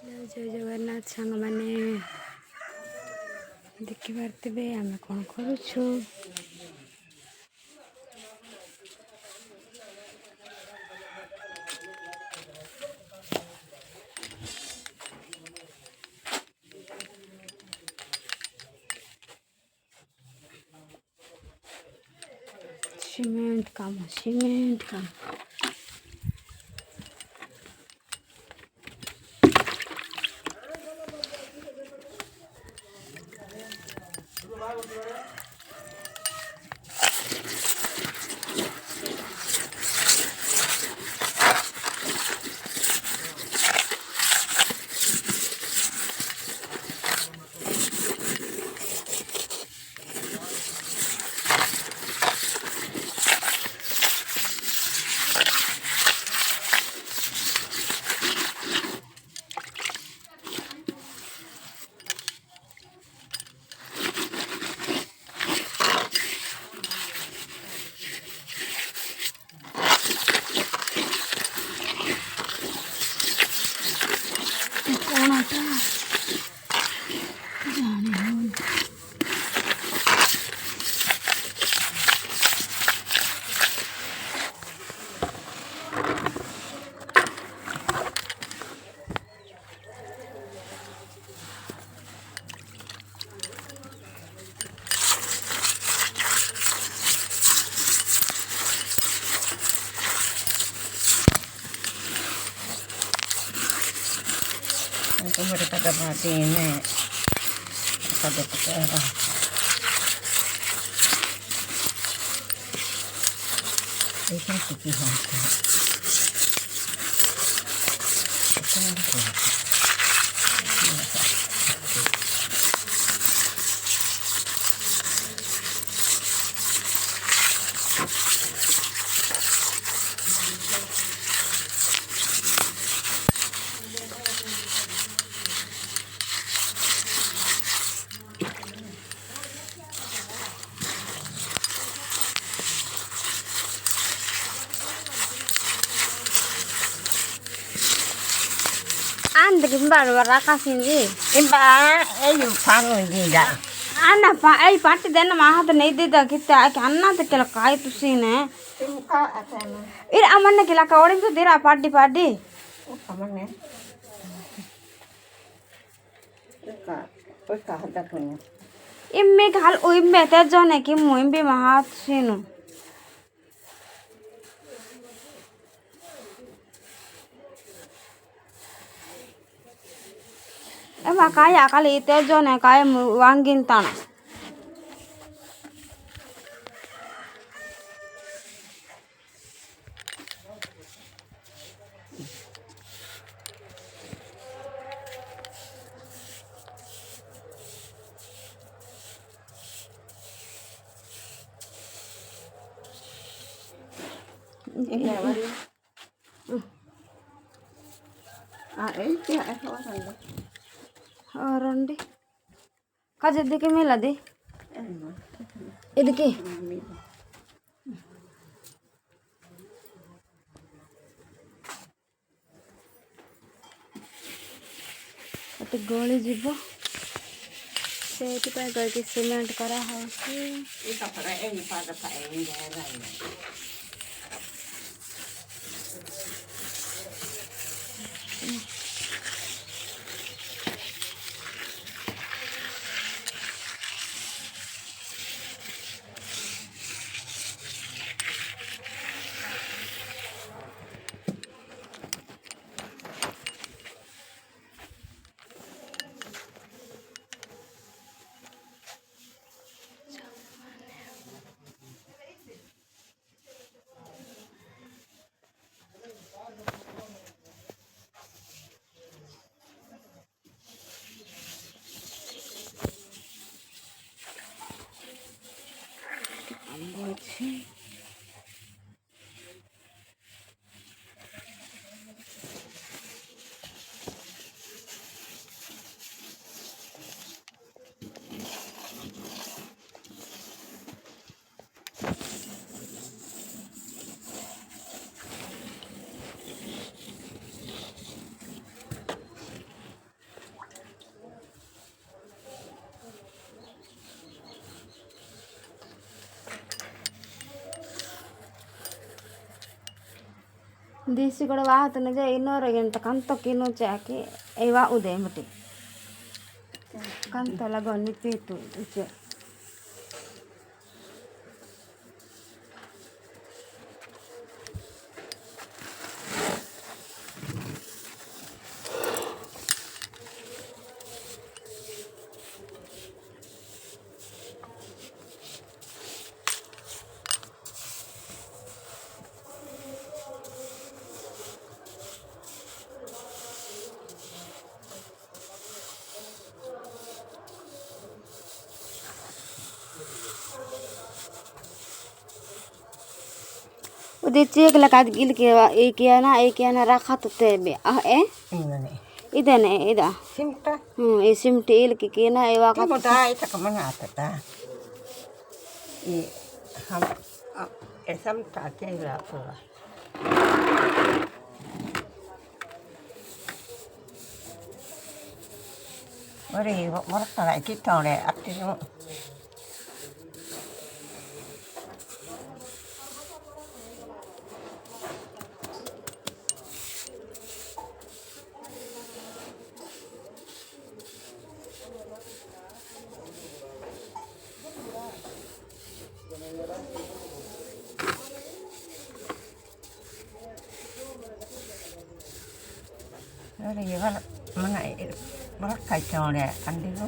जय जगन्नाथ सांग मैंने देखिपारे आम कौन करुछु। सीमेंट काम कौन आता mereka dapat ini pada perkara itu kepihakan anda kimbar waraka sinji imba ayu pangu gila anna pa ai patti denna mahat nei dida kitta anna te kela kai tusine timka atana ir amanna kela ka odin to dira patti amane ka hada punya imme ghal oimme te jone ki moimbe mahat sinu ema kaya kali te jone kaya wangin tana itu orang రండి కాజ ఎద్దకి మేలది ఎదికి ଏତେ ଗଳି ଯିବ ସେଇଥିପାଇଁ କହିକି cement କରାହେଉଛି। दिवशी ಕೂಡ ವಾಹತನಜೆ ಇನ್ನೂರಗಿಂತ ಕಂತಕ್ಕೆ ಇನ್ನೂ ಚಾಕಿ ಐವಾ ಉದೆ ಮಟಿ ಕಂತಲ ಗೊನ್ನಿ ಪೀತು ಇಚೆ उदे चेक लगा गिल के एक ना रखा तो ते बे ए Ini. इधर ने इधर Simta. ये सिमटी इल के ना एवा का Kamu dah itu kemana tata? I ham esam tak kira apa. Mari, mari kalau kita le, aktif. Mari, mana mari kacau le, andi lo.